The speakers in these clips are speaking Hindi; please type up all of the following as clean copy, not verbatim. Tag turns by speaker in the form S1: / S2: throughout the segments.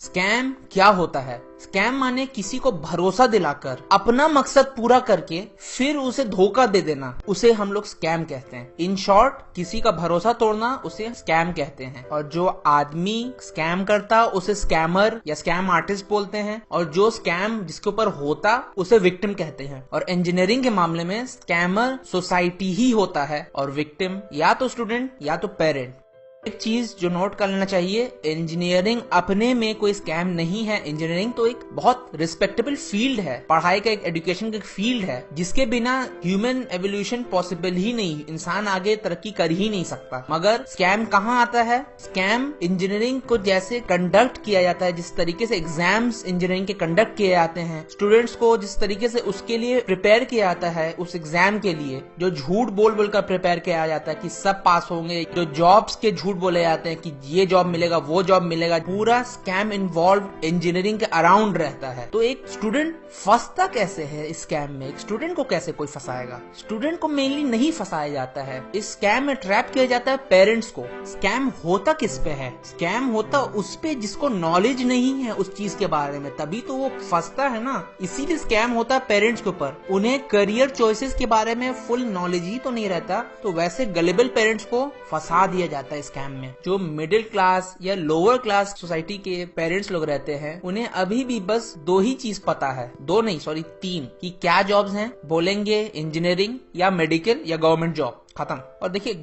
S1: स्कैम क्या होता है? स्कैम माने किसी को भरोसा दिलाकर अपना मकसद पूरा करके फिर उसे धोखा दे देना, उसे हम लोग स्कैम कहते हैं। इन शॉर्ट, किसी का भरोसा तोड़ना उसे स्कैम कहते हैं। और जो आदमी स्कैम करता उसे स्कैमर या स्कैम आर्टिस्ट बोलते हैं, और जो स्कैम जिसके ऊपर होता उसे विक्टिम कहते हैं। और इंजीनियरिंग के मामले में स्कैमर सोसाइटी ही होता है और विक्टिम या तो स्टूडेंट या तो पेरेंट। एक चीज जो नोट कर लेना चाहिए, इंजीनियरिंग अपने में कोई स्कैम नहीं है। इंजीनियरिंग तो एक बहुत रिस्पेक्टेबल फील्ड है, पढ़ाई का, एक एजुकेशन का एक फील्ड है, जिसके बिना ह्यूमन एवोल्यूशन पॉसिबल ही नहीं, इंसान आगे तरक्की कर ही नहीं सकता। मगर स्कैम कहाँ आता है? स्कैम इंजीनियरिंग को जैसे कंडक्ट किया जाता है, जिस तरीके से एग्जाम्स इंजीनियरिंग के कंडक्ट किए जाते हैं, स्टूडेंट्स को जिस तरीके से उसके लिए प्रिपेयर किया जाता है, उस एग्जाम के लिए जो झूठ बोल बोल कर प्रिपेयर किया जाता है कि सब पास होंगे, जो जॉब्स के झूठ बोले जाते हैं कि ये जॉब मिलेगा, वो जॉब मिलेगा, पूरा स्कैम इन्वॉल्व इंजीनियरिंग के अराउंड रहता है। तो एक स्टूडेंट फंसता कैसे है इस स्कैम में? एक स्टूडेंट को कैसे कोई फंसाएगा? स्टूडेंट को मेनली नहीं फंसाया जाता है, इस स्कैम में ट्रैप किया जाता है पेरेंट्स को। स्कैम होता किस पे है? स्कैम होता उस पे जिसको नॉलेज नहीं है उस चीज के बारे में, तभी तो वो फंसता है ना। इसीलिए स्कैम होता है पेरेंट्स के ऊपर। उन्हें करियर चॉइसेस के बारे में फुल नॉलेज ही तो नहीं रहता, तो वैसे गलेबल पेरेंट्स को फंसा दिया जाता है स्कैम में। जो मिडिल क्लास या लोअर क्लास सोसाइटी के पेरेंट्स लोग रहते हैं, उन्हें अभी भी बस दो ही चीज पता है, दो नहीं सॉरी 3, कि क्या जॉब्स हैं। बोलेंगे इंजीनियरिंग या मेडिकल या गवर्नमेंट जॉब, खत्म। और देखिए,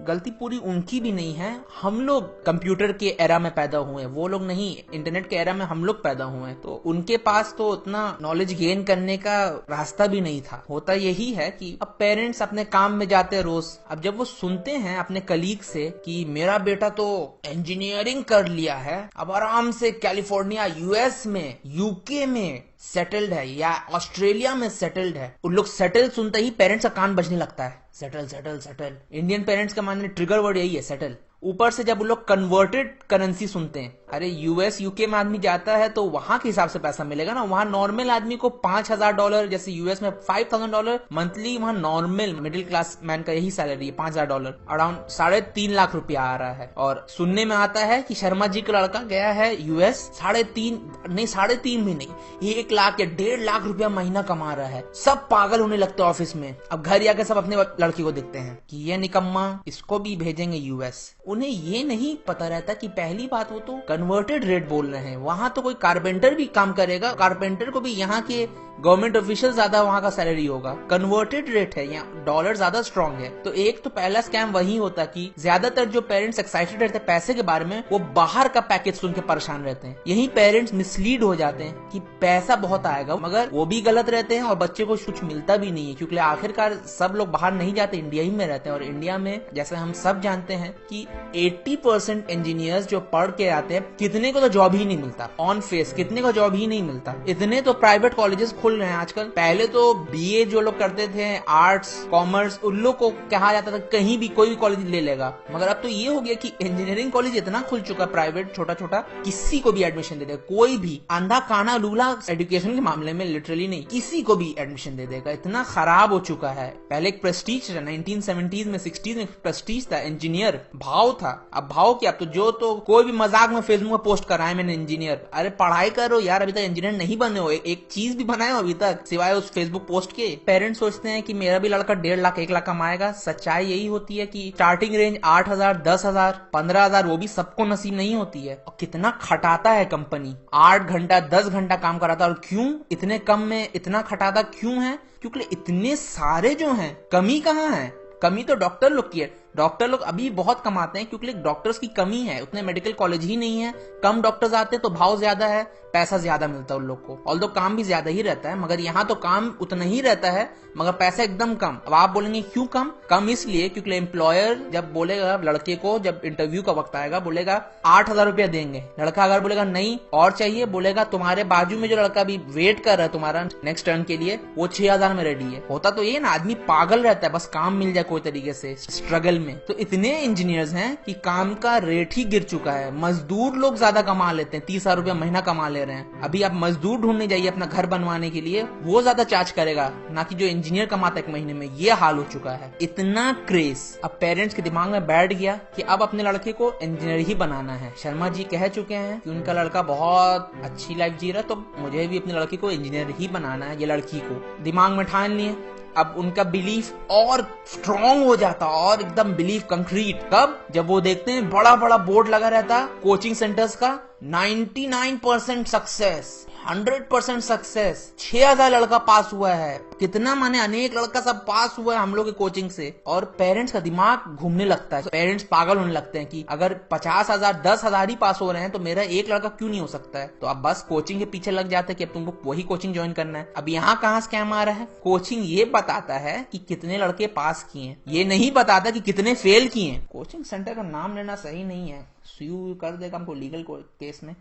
S1: गलती पूरी उनकी भी नहीं है। हम लोग कंप्यूटर के एरा में पैदा हुए हैं, वो लोग नहीं। इंटरनेट के एरा में हम लोग पैदा हुए हैं, तो उनके पास तो उतना नॉलेज गेन करने का रास्ता भी नहीं था। होता यही है कि अब पेरेंट्स अपने काम में जाते हैं रोज। अब जब वो सुनते हैं अपने कलीग से कि मेरा बेटा तो इंजीनियरिंग कर लिया है, अब आराम से कैलिफोर्निया, यूएस में, यूके में सेटल्ड है, या ऑस्ट्रेलिया में सेटल्ड है, उन लोग सेटल सुनते ही पेरेंट्स का कान बजने लगता है। Settle settle settle, Indian parents का मानने ट्रिगर वर्ड यही है, सेटल। ऊपर से जब उन लोग कन्वर्टेड करेंसी सुनते हैं, अरे यूएस यूके में आदमी जाता है तो वहां के हिसाब से पैसा मिलेगा ना। वहां नॉर्मल आदमी को $5,000, जैसे यूएस में $5,000 मंथली, वहां नॉर्मल मिडिल क्लास मैन का यही सैलरी है, $5,000, अराउंड 3.5 लाख रुपया आ रहा है। और सुनने में आता है कि शर्मा जी का लड़का गया है यूएस, 3.5 भी नहीं, 1 लाख या 1.5 लाख रुपया महीना कमा रहा है। सब पागल होने लगते हैं ऑफिस में। अब घर जाकर सब अपने लड़की को देखते हैं कि ये निकम्मा, इसको भी भेजेंगे यूएस। उन्हें ये नहीं पता रहता कि पहली बात, वो तो कन्वर्टेड रेट बोल रहे हैं। वहां तो कोई कारपेंटर भी काम करेगा, कारपेंटर को भी यहाँ के गवर्नमेंट ऑफिशियल ज्यादा वहां का सैलरी होगा। कन्वर्टेड रेट है, यहाँ डॉलर ज्यादा स्ट्रांग है। तो एक तो पहला स्कैम वही होता कि ज्यादातर जो पेरेंट्स एक्साइटेड रहते हैं पैसे के बारे में, वो बाहर का पैकेज सुन के परेशान रहते हैं। यही पेरेंट्स मिसलीड हो जाते हैं कि पैसा बहुत आएगा, मगर वो भी गलत रहते हैं और बच्चे को कुछ मिलता भी नहीं है, क्योंकि आखिरकार सब लोग बाहर नहीं जाते, इंडिया ही में रहते हैं। और इंडिया में जैसे हम सब जानते हैं कि 80% इंजीनियर्स जो पढ़ के आते हैं, कितने को तो जॉब ही नहीं मिलता ऑन फेस, कितने को जॉब ही नहीं मिलता। इतने तो प्राइवेट कॉलेजेस खुल रहे हैं आजकल। पहले तो बीए जो लोग करते थे, आर्ट्स कॉमर्स, उन लोग को कहा जाता था कहीं भी कोई भी कॉलेज ले लेगा, मगर अब तो ये हो गया कि इंजीनियरिंग कॉलेज इतना खुल चुका प्राइवेट, छोटा छोटा, किसी को भी एडमिशन दे देगा। कोई भी अंधा काना लूला एजुकेशन के मामले में लिटरली नहीं, किसी को भी एडमिशन दे देगा। इतना खराब हो चुका है। पहले एक प्रेस्टीज था, 1970s में 60s में प्रेस्टीज था, इंजीनियर भाव था। अब भाव क्या, अब तो कोई भी मजाक में फेसबुक में पोस्ट कर रहा है मैंने इंजीनियर। अरे पढ़ाई करो यार, अभी तक इंजीनियर नहीं बने हो, एक चीज भी बनाए हो अभी तक सिवाय उस फेसबुक पोस्ट के। पेरेंट्स सोचते हैं कि मेरा भी लड़का 1.5 लाख 1 लाख कमाएगा। सच्चाई यही होती है कि स्टार्टिंग रेंज 8,000, 10,000, 15,000 वो भी सबको नसीब नहीं होती है। और कितना खटाता है कंपनी, 8 घंटा 10 घंटा काम कराता है। और क्यों इतने कम में इतना खटाता क्यों है? क्योंकि इतने सारे जो हैं, कमी कहाँ है? कमी तो डॉक्टर लोग की है। डॉक्टर लोग अभी बहुत कमाते हैं क्योंकि डॉक्टर्स की कमी है, उतने मेडिकल कॉलेज ही नहीं है। कम डॉक्टर्स आते हैं तो भाव ज्यादा है, पैसा ज्यादा मिलता है उन लोग को। ऑल्दो काम भी ज्यादा ही रहता है, मगर यहाँ तो काम उतना ही रहता है मगर पैसा एकदम कम। अब आप बोलेंगे क्यों कम? कम इसलिए क्योंकि एम्प्लॉयर जब बोलेगा लड़के को, जब इंटरव्यू का वक्त आएगा, बोलेगा 8,000 रुपया देंगे। लड़का अगर बोलेगा नहीं और चाहिए, बोलेगा तुम्हारे बाजू में जो लड़का भी वेट कर रहा है तुम्हारा नेक्स्ट टर्न के लिए, वो 6,000 में रेडी है। होता तो ये ना, आदमी पागल रहता है, बस काम मिल जाए कोई तरीके से स्ट्रगल में। तो इतने इंजीनियर्स हैं कि काम का रेट ही गिर चुका है। मजदूर लोग ज्यादा कमा लेते हैं, 30,000 रुपया महीना कमा ले रहे हैं। अभी आप मजदूर ढूंढने जाइए अपना घर बनवाने के लिए, वो ज्यादा चार्ज करेगा ना कि जो इंजीनियर कमाता है एक महीने में। ये हाल हो चुका है, इतना क्रेज अब पेरेंट्स के दिमाग में बैठ गया कि अब अपने लड़के को इंजीनियर ही बनाना है। शर्मा जी कह चुके हैं कि उनका लड़का बहुत अच्छी लाइफ जी रहा है, तो मुझे भी अपने लड़के को इंजीनियर ही बनाना है। ये लड़की को दिमाग में ठान लिए। अब उनका बिलीफ और स्ट्रॉन्ग हो जाता और एकदम बिलीफ कंक्रीट कब, जब वो देखते हैं बड़ा बड़ा बोर्ड लगा रहता कोचिंग सेंटर्स का, 99% सक्सेस, 100% सक्सेस, 6000 लड़का पास हुआ है। कितना माने अनेक लड़का सब पास हुआ है हम लोग के कोचिंग से। और पेरेंट्स का दिमाग घूमने लगता है, पेरेंट्स पागल होने लगते हैं कि अगर 50,000 10,000 ही पास हो रहे हैं तो मेरा एक लड़का क्यों नहीं हो सकता है। तो अब बस कोचिंग के पीछे लग जाते हैं कि अब तुमको वही कोचिंग ज्वाइन करना है। अब यहाँ कहाँ स्कैम आ रहा है, कोचिंग ये बताता है कि कितने लड़के पास किए, ये नहीं बताता कि कितने फेल किए। कोचिंग सेंटर का नाम लेना सही नहीं है, सुयू कर देगा हमको लीगल केस में।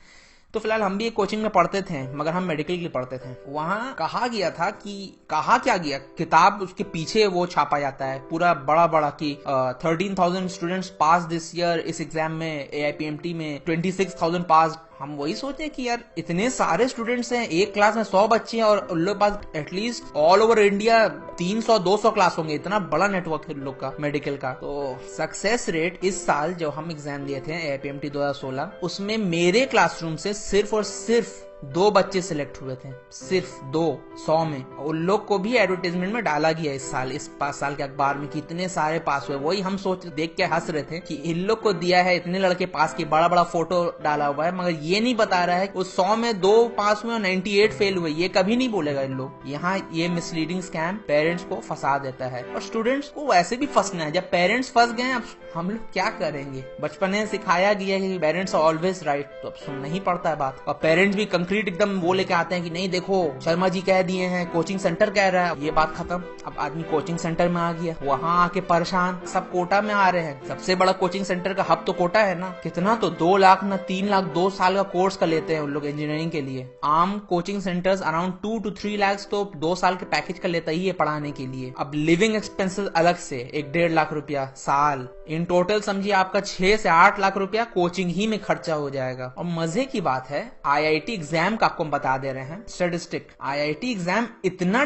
S1: तो फिलहाल हम भी एक कोचिंग में पढ़ते थे, मगर हम मेडिकल के लिए पढ़ते थे। वहां कहा गया था कि कहा क्या गया, किताब उसके पीछे वो छापा जाता है पूरा बड़ा बड़ा कि 13,000 स्टूडेंट्स पास दिस ईयर इस एग्जाम में, AIPMT में 26,000 पास। हम वही सोचे कि यार इतने सारे स्टूडेंट्स हैं, एक क्लास में 100 बच्चे हैं और उन लोग पास at least all over India 300-200 class होंगे। इतना बड़ा नेटवर्क है उन लोग का मेडिकल का। तो सक्सेस रेट इस साल जो हम एग्जाम दिए थे AIPMT 2016, उसमें मेरे क्लासरूम से सिर्फ और सिर्फ 2 बच्चे सिलेक्ट हुए थे, सिर्फ 2 100 में। उन लोग को भी एडवर्टाइजमेंट में डाला गया इस साल, इस 5 साल के अखबार में, कितने सारे पास हुए। वही हम सोच देख के हंस रहे थे कि इन लोग को दिया है इतने लड़के पास की, बड़ा बड़ा फोटो डाला हुआ है, मगर ये नहीं बता रहा है उस 100 में 2 पास हुए और 98 फेल हुए। ये कभी नहीं बोलेगा इन लोग। यहाँ ये मिसलीडिंग स्कैम पेरेंट्स को फंसा देता है और स्टूडेंट्स को वैसे भी फंसना है। जब पेरेंट्स फंस गए, अब हम लोग क्या करेंगे। बचपन में सिखाया गया है कि पेरेंट्स आर ऑलवेज राइट, तो अब सुनना ही पड़ता है बात। और पेरेंट्स भी कंक्रीट एकदम वो लेके आते हैं कि नहीं देखो शर्मा जी कह दिए हैं, कोचिंग सेंटर कह रहा है, ये बात खत्म। अब आदमी कोचिंग सेंटर में आ गया, वहाँ आके परेशान, सब कोटा में आ रहे हैं। सबसे बड़ा कोचिंग सेंटर का हब तो कोटा है ना। कितना तो 2 लाख ना 3 लाख 2 साल का कोर्स का लेते हैं उन लोग इंजीनियरिंग के लिए। आम coaching centres around 2 to 3 lakh तो 2 साल के पैकेज का लेता ही है पढ़ाने के लिए। अब लिविंग एक्सपेंसेस अलग से 1-1.5 लाख रुपया साल। इन टोटल समझिए आपका 6 से 8 लाख रुपया कोचिंग ही में खर्चा हो जाएगा। और मजे की बात है, IIT एग्जाम का आपको बता दे रहे हैं स्टेटिस्टिक। IIT एग्जाम इतना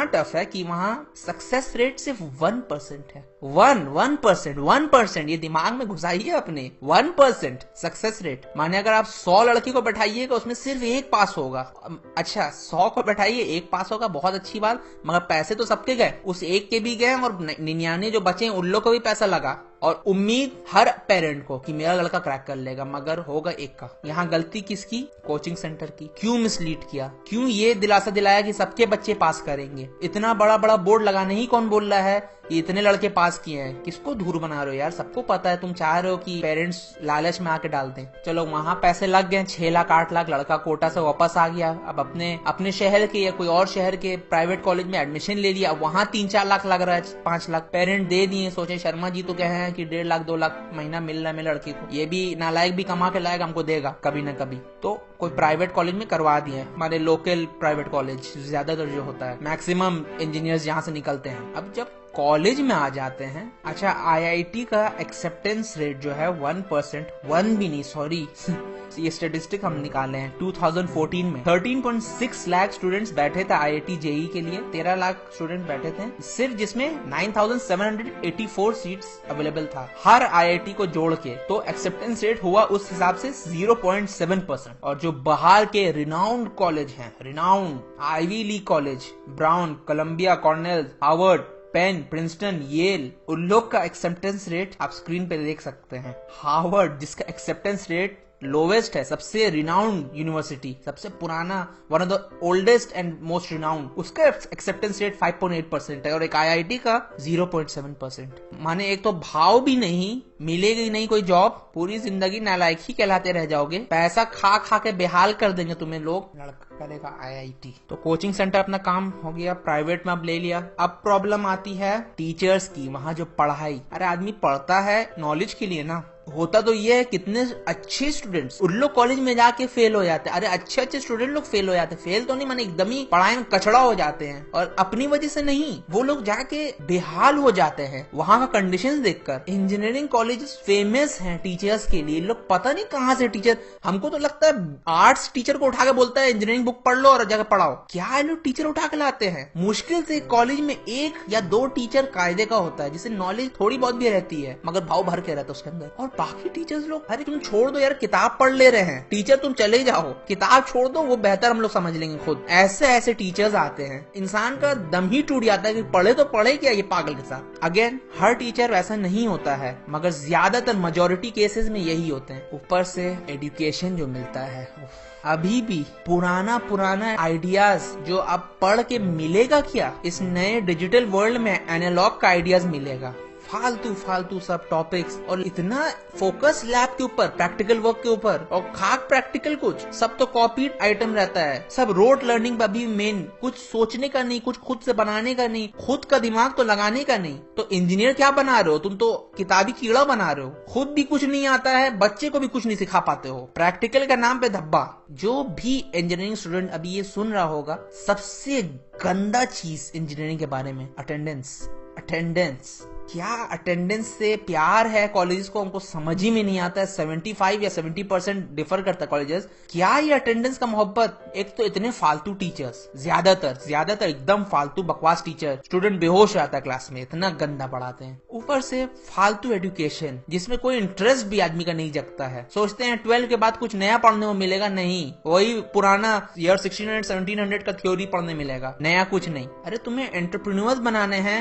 S1: टफ है कि वहां सक्सेस रेट सिर्फ 1% है। 1%, ये दिमाग में घुसाइए अपने। 1% सक्सेस रेट माने अगर आप 100 लड़की को बैठाइएगा उसमें सिर्फ 1 पास होगा। अच्छा 100 को बैठाइए, 1 पास होगा, बहुत अच्छी बात, मगर पैसे तो सबके गए, उस एक के भी गए और 99 जो बचे उन लोग को भी पैसा लगा। और उम्मीद हर पेरेंट को कि मेरा लड़का क्रैक कर लेगा, मगर होगा एक का। यहाँ गलती किसकी, कोचिंग सेंटर की। क्यों मिसलीड किया, क्यों ये दिलासा दिलाया कि सबके बच्चे पास करेंगे। इतना बड़ा बड़ा बोर्ड लगाने ही कौन बोल रहा है कि इतने लड़के पास किए हैं। किसको धूर बना रहे हो यार, सबको पता है तुम चाह रहे हो कि पेरेंट्स लालच में आके डाल दें। चलो वहां पैसे लग गए, 6 लाख 8 लाख, लड़का कोटा से वापस आ गया। अब अपने शहर के या कोई और शहर के प्राइवेट कॉलेज में एडमिशन ले लिया, वहां 3-4 लाख लग रहा है, 5 लाख पेरेंट दे दिए। सोचे शर्मा जी तो कहे हैं कि 1.5 लाख 2 लाख महीना मिल रहा है मेरे लड़के को, ये भी नालायक भी कमा के लायक हमको देगा कभी ना कभी। तो कोई प्राइवेट कॉलेज में करवा दिए, हमारे लोकल प्राइवेट कॉलेज ज्यादातर जो होता है, मैक्सिमम इंजीनियर्स यहाँ से निकलते हैं। अब जब कॉलेज में आ जाते हैं, अच्छा IIT का एक्सेप्टेंस रेट जो है 1%, 1 भी नहीं सॉरी ये स्टेटिस्टिक हम निकाले हैं 2014 में 13.6 लाख स्टूडेंट्स बैठे थे IIT JEE के लिए। 13 लाख स्टूडेंट बैठे थे सिर्फ, जिसमें 9,784 सीट्स अवेलेबल था हर IIT को जोड़ के। तो एक्सेप्टेंस रेट हुआ उस हिसाब से 0.7%। और जो बाहर के रिनाउंड कॉलेज हैं, renowned Ivy League college, Brown, Columbia, Cornell, Harvard, Penn, Princeton, Yale, उन लोग का एक्सेप्टेंस रेट आप स्क्रीन पे देख सकते हैं। हार्वर्ड जिसका एक्सेप्टेंस रेट लोवेस्ट है, सबसे रिनाउंड यूनिवर्सिटी, सबसे पुराना, one of the oldest and most renowned, उसका एक्सेप्टेंस रेट 5.8% है। और एक IIT का 0.7%। माने एक तो भाव भी नहीं, मिलेगी नहीं कोई जॉब, पूरी जिंदगी नालायक ही कहलाते रह जाओगे, पैसा खा खा के बेहाल कर देंगे तुम्हें लोग, लड़का करेगा IIT। तो कोचिंग सेंटर अपना काम हो गया, प्राइवेट में अब ले लिया। अब प्रॉब्लम आती है टीचर्स की, वहां जो पढ़ाई, अरे आदमी पढ़ता है नॉलेज के लिए ना, होता तो ये है कितने अच्छे स्टूडेंट्स उन लोग कॉलेज में जाके फेल हो जाते हैं। अरे अच्छे अच्छे स्टूडेंट लोग फेल हो जाते हैं, फेल तो नहीं माने एकदम ही पढ़ाई में कचड़ा हो जाते हैं, और अपनी वजह से नहीं, वो लोग जाके बेहाल हो जाते हैं वहां का कंडीशंस देखकर। इंजीनियरिंग कॉलेजेस फेमस हैं टीचर्स के लिए। लोग पता नहीं कहां से टीचर, हमको तो लगता है आर्ट्स टीचर को उठा के बोलता है इंजीनियरिंग बुक पढ़ लो और जाकर पढ़ाओ। क्या ये लोग टीचर उठा के लाते हैं? मुश्किल से कॉलेज में 1 या 2 टीचर कायदे का होता है, जिसे नॉलेज थोड़ी बहुत भी रहती है मगर भाव भर के रहता है उसके अंदर, और बाकी टीचर्स लोग अरे तुम छोड़ दो यार, किताब पढ़ ले रहे हैं टीचर, तुम चले जाओ, किताब छोड़ दो, वो बेहतर हम लोग समझ लेंगे खुद। ऐसे ऐसे टीचर्स आते हैं, इंसान का दम ही टूट जाता है कि पढ़े तो पढ़े क्या ये पागल के साथ। अगेन हर टीचर वैसा नहीं होता है, मगर ज्यादातर मेजोरिटी केसेस में यही होते हैं। ऊपर से एजुकेशन जो मिलता है, अभी भी पुराना आइडियाज जो अब पढ़ के मिलेगा क्या, इस नए डिजिटल वर्ल्ड में एनालॉग का आइडियाज मिलेगा। फालतू सब टॉपिक्स, और इतना फोकस लैब के ऊपर, प्रैक्टिकल वर्क के ऊपर, और खाक प्रैक्टिकल कुछ, सब तो कॉपीड आइटम रहता है। सब रोड लर्निंग पर भी मेन, कुछ सोचने का नहीं, कुछ खुद से बनाने का नहीं, खुद का दिमाग तो लगाने का नहीं। तो इंजीनियर क्या बना रहे हो तुम? तो किताबी कीड़ा बना रहे हो, खुद भी कुछ नहीं आता है, बच्चे को भी कुछ नहीं सिखा पाते हो, प्रैक्टिकल का नाम पे धब्बा। जो भी इंजीनियरिंग स्टूडेंट अभी ये सुन रहा होगा, सबसे गंदा चीज इंजीनियरिंग के बारे में अटेंडेंस। क्या अटेंडेंस से प्यार है कॉलेजेस को, हमको समझ ही में नहीं आता है। 75 या 70% डिफर करता है कॉलेजेस। क्या ये अटेंडेंस का मोहब्बत? एक तो इतने फालतू टीचर्स, ज्यादातर एकदम फालतू बकवास टीचर, स्टूडेंट बेहोश आता है क्लास में, इतना गंदा पढ़ाते हैं। ऊपर से फालतू एजुकेशन जिसमें कोई इंटरेस्ट भी आदमी का नहीं जगता है। सोचते हैं 12 के बाद कुछ नया पढ़ने को मिलेगा, नहीं, वही पुराना ईयर 1600 1700 का थ्योरी पढ़ने मिलेगा, नया कुछ नहीं। अरे तुम्हें एंटरप्रेन्योर्स बनाने हैं,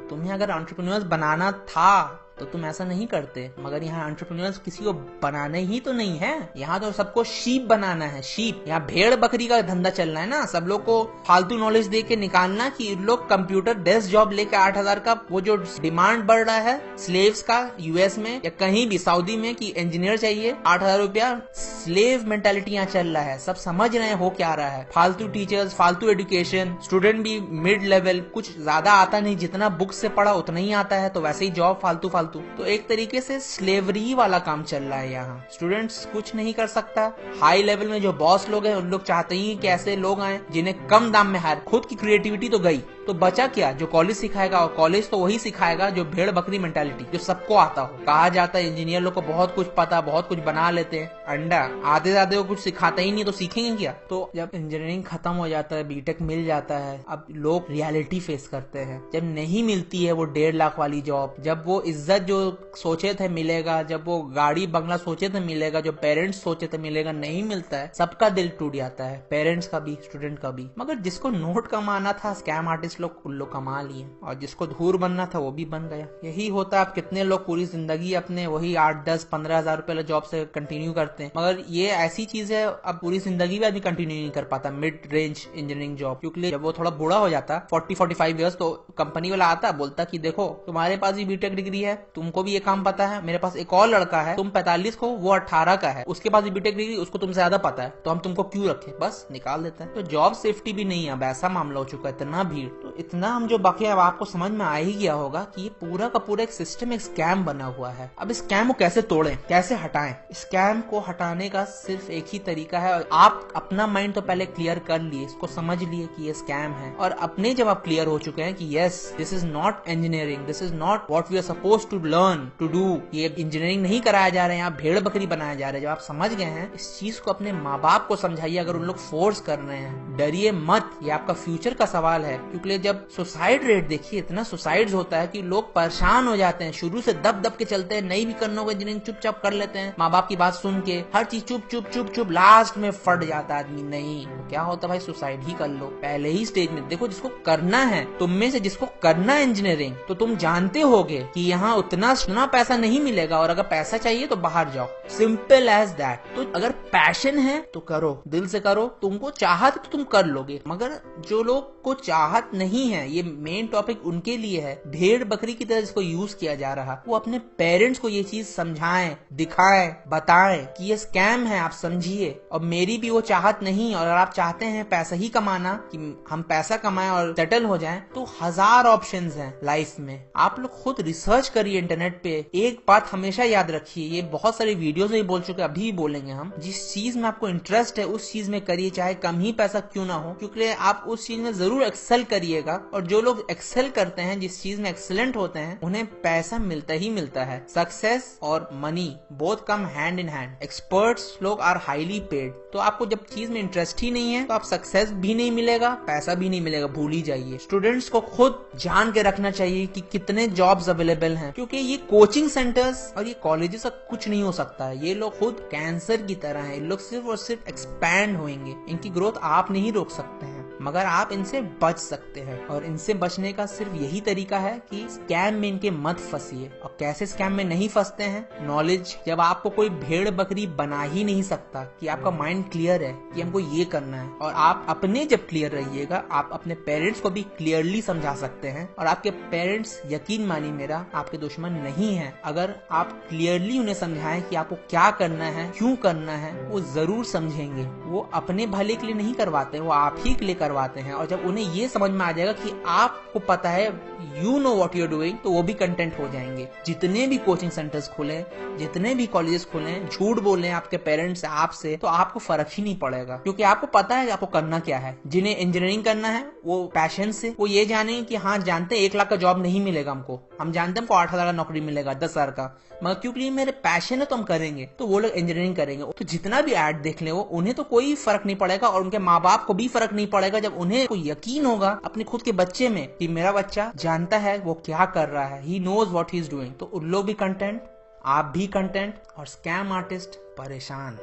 S1: तुम्हें अगर एंटरप्रेन्योर्स बनाना था तो तुम ऐसा नहीं करते। मगर यहाँ एंटरप्रेन्योर्स किसी को बनाने ही तो नहीं है, यहाँ तो सबको शीप बनाना है, शीप। यहाँ भेड़ बकरी का धंधा चलना है ना, सब लोग को फालतू नॉलेज दे के निकालना कि लोग कंप्यूटर डेस्क जॉब लेके 8,000 का, वो जो डिमांड बढ़ रहा है स्लेव्स का यूएस में या कहीं भी सऊदी में कि इंजीनियर चाहिए 8,000 रुपया, स्लेव मेंटालिटी यहाँ चल रहा है। सब समझ रहे हैं हो क्या रहा है। फालतू टीचर्स, फालतू एजुकेशन, स्टूडेंट भी मिड लेवल, कुछ ज्यादा आता नहीं, जितना बुक से पढ़ा उतना ही आता है, तो वैसे ही जॉब फालतू। तो एक तरीके से स्लेवरी वाला काम चल रहा है यहाँ। स्टूडेंट्स कुछ नहीं कर सकता। हाई लेवल में जो बॉस लोग हैं उन लोग चाहते ही कि ऐसे लोग आए जिन्हें कम दाम में हायर। खुद की क्रिएटिविटी तो गई, तो बचा क्या? जो कॉलेज सिखाएगा, और कॉलेज तो वही सिखाएगा जो भेड़ बकरी मेंटालिटी, जो सबको आता हो। कहा जाता है इंजीनियर लोग को बहुत कुछ पता, बहुत कुछ बना लेते हैं, अंडा आधे को कुछ सिखाता ही नहीं, तो सीखेंगे क्या? तो जब इंजीनियरिंग खत्म हो जाता है, बीटेक मिल जाता है, अब लोग रियलिटी फेस करते हैं। जब नहीं मिलती है वो 1.5 लाख वाली जॉब, जब वो इज्जत जो सोचे थे मिलेगा, जब वो गाड़ी बंगला सोचे थे मिलेगा, जो पेरेंट्स सोचे थे मिलेगा, नहीं मिलता है, सबका दिल टूट जाता है, पेरेंट्स का भी, स्टूडेंट का भी। मगर जिसको नोट कमाना था, स्कैम आर्टिस्ट लोग, उन लोग कमा लिए, और जिसको धूर बनना था वो भी बन गया। यही होता है। अब कितने लोग पूरी जिंदगी अपने वही 8, 10, 15 हजार रुपए जॉब से कंटिन्यू करते हैं, मगर ये ऐसी चीज है अब पूरी जिंदगी भी आदमी कंटिन्यू नहीं कर पाता मिड रेंज इंजीनियरिंग जॉब, क्योंकि जब वो थोड़ा बूढ़ा हो जाता 40-45 ईयर्स, तो कंपनी वाला आता बोलता कि देखो तुम्हारे पास भी बीटेक डिग्री है, तुमको भी ये काम पता है, मेरे पास एक और लड़का है, तुम 45 को, वो 18 का है, उसके पास भी बीटेक डिग्री, उसको तुमसे ज्यादा पता है, तो हम तुमको क्यों रखें, बस निकाल देते हैं। तो जॉब सेफ्टी भी नहीं है, अब ऐसा मामला हो चुका है, इतना भीड़। तो इतना हम जो बाकी, अब आपको समझ में आ ही गया होगा कि ये पूरा का पूरा एक सिस्टम, एक स्कैम बना हुआ है। अब इस स्कैम को कैसे तोड़ें, कैसे हटाएं? स्कैम को हटाने का सिर्फ एक ही तरीका है। आप अपना माइंड तो पहले क्लियर कर लिए, इसको समझ लिए कि ये स्कैम है, और अपने जब आप क्लियर हो चुके हैं कि yes this is not engineering, this is not what we are suppose to learn to do, ये इंजीनियरिंग नहीं कराया जा रहा है, यहाँ भेड़ बकरी बनाया जा रहा है। जब आप समझ गए हैं, इस चीज को अपने माँ बाप को समझाइए। अगर उन लोग फोर्स कर रहे हैं, डरिए मत, ये आपका फ्यूचर का सवाल है। क्योंकि जब सुसाइड रेट देखिए, इतना सुसाइड होता है कि लोग परेशान हो जाते हैं, शुरू से दब दब के चलते हैं, नहीं भी करना होगा इंजीनियरिंग चुपचाप कर लेते हैं, माँ बाप की बात सुन के, हर चीज चुप, लास्ट में फट जाता है आदमी। नहीं, क्या होता भाई, सुसाइड ही कर लो पहले ही स्टेज में। देखो जिसको करना है, तुम में से जिसको करना है इंजीनियरिंग, तो तुम जानते होगे कि यहाँ उतना पैसा नहीं मिलेगा, और अगर पैसा चाहिए तो बाहर जाओ, सिंपल एज दैट। तो अगर पैशन है तो करो, दिल से करो, तुमको चाहत तो तुम कर लोगे। मगर जो लोग को चाहत नहीं है, ये मेन टॉपिक उनके लिए है। भेड़ बकरी की तरह इसको यूज किया जा रहा। वो अपने पेरेंट्स को ये चीज समझाएं, दिखाएं, बताएं कि ये स्कैम है, आप समझिए। और मेरी भी वो चाहत नहीं, और अगर आप चाहते हैं पैसा ही कमाना, कि हम पैसा कमाएं और सेटल हो जाएं, तो 1000 ऑप्शंस हैं लाइफ में। आप लोग खुद रिसर्च करिए इंटरनेट पे। एक बात हमेशा याद रखिए, ये बहुत सारे वीडियोस में बोल चुके, अभी भी बोलेंगे हम, जिस चीज में आपको इंटरेस्ट है उस चीज में करिए, चाहे कम ही पैसा क्यों ना हो, क्योंकि आप उस चीज में जरूर एक्सेल करिएगा। और जो लोग एक्सेल करते हैं, जिस चीज में एक्सेलेंट होते हैं, उन्हें पैसा मिलता ही मिलता है। सक्सेस और money both come hand in hand. Experts लोग आर हाईली पेड। तो आपको जब चीज में इंटरेस्ट ही नहीं है तो आप सक्सेस भी नहीं मिलेगा, पैसा भी नहीं मिलेगा, भूल ही जाइए। स्टूडेंट्स को खुद जान के रखना चाहिए कि कितने जॉब्स अवेलेबल हैं, क्योंकि ये कोचिंग सेंटर्स और ये कॉलेजेस का कुछ नहीं हो सकता है। ये लोग खुद कैंसर की तरह हैं, लोग सिर्फ और सिर्फ एक्सपैंड होंगे। इनकी ग्रोथ आप नहीं रोक सकते हैं, मगर आप इनसे बच सकते हैं। और इनसे बचने का सिर्फ यही तरीका है कि स्कैम में इनके मत फंसिए। और कैसे स्कैम में नहीं फंसते हैं? नॉलेज। जब आपको कोई भेड़ बकरी बना ही नहीं सकता, कि आपका माइंड क्लियर है कि हमको ये करना है, और आप अपने जब क्लियर रहिएगा, आप अपने पेरेंट्स को भी क्लियरली समझा सकते हैं। और आपके पेरेंट्स, यकीन मानिए मेरा, आपके दुश्मन नहीं है। अगर आप क्लियरली उन्हें समझाएं कि आपको क्या करना है, क्यों करना है, वो जरूर समझेंगे। वो अपने भले के लिए नहीं करवाते, वो आप ही के लिए करवाते हैं। और जब उन्हें ये समझ में आ जाएगा कि आपको पता है, you know what you are doing, तो वो भी कंटेंट हो जाएंगे। जितने भी कोचिंग सेंटर्स खुले, जितने भी कॉलेजेस खुले, झूठ बोले आपके पेरेंट्स से, आपसे, तो आपको फर्क ही नहीं पड़ेगा, क्योंकि आपको पता है आपको करना क्या है। जिन्हें इंजीनियरिंग करना है वो पैशन से, वो ये जाने कि हाँ, जानते हैं 1 लाख का जॉब नहीं मिलेगा हमको, हम जानते हैं हमको 8,000 का नौकरी मिलेगा, 10,000 का, मगर क्योंकि मेरे पैशन है तो हम करेंगे, तो वो लोग इंजीनियरिंग करेंगे। तो जितना भी ऐड देख ले, वो उन्हें तो कोई फर्क नहीं पड़ेगा, और उनके माँ बाप को भी फर्क नहीं पड़ेगा। जब उन्हें कोई यकीन होगा अपने खुद के बच्चे में कि मेरा बच्चा जानता है वो क्या कर रहा है, he knows what he is doing, तो उन लोग भी कंटेंट, आप भी कंटेंट, और स्कैम आर्टिस्ट परेशान।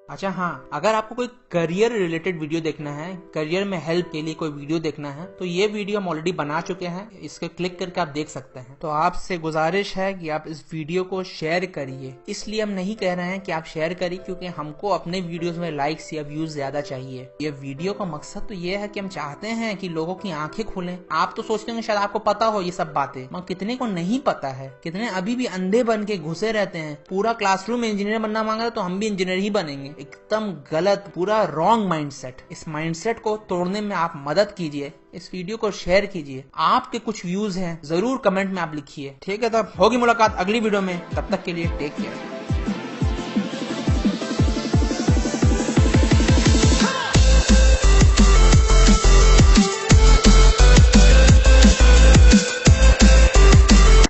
S1: अच्छा हाँ, अगर आपको कोई करियर रिलेटेड वीडियो देखना है, करियर में हेल्प के लिए कोई वीडियो देखना है, तो ये वीडियो हम ऑलरेडी बना चुके हैं, इसके क्लिक करके आप देख सकते हैं। तो आपसे गुजारिश है कि आप इस वीडियो को शेयर करिए। इसलिए हम नहीं कह रहे हैं कि आप शेयर करिए, क्योंकि हमको अपने वीडियोस में लाइक्स या व्यूज ज्यादा चाहिए। ये वीडियो का मकसद तो ये है कि हम चाहते हैं कि लोगों की आंखें खुलें। आप तो सोचते होंगे शायद आपको पता हो ये सब बातें, मगर कितने को नहीं पता है, कितने अभी भी अंधे बन के घुसे रहते हैं। पूरा क्लासरूम में इंजीनियर बनना मांग रहे तो हम भी इंजीनियर ही बनेंगे। एकदम गलत, पूरा रॉन्ग माइंडसेट। इस माइंडसेट को तोड़ने में आप मदद कीजिए, इस वीडियो को शेयर कीजिए। आपके कुछ व्यूज हैं, जरूर कमेंट में आप लिखिए। ठीक है, तब होगी मुलाकात अगली वीडियो में। तब तक के लिए टेक केयर।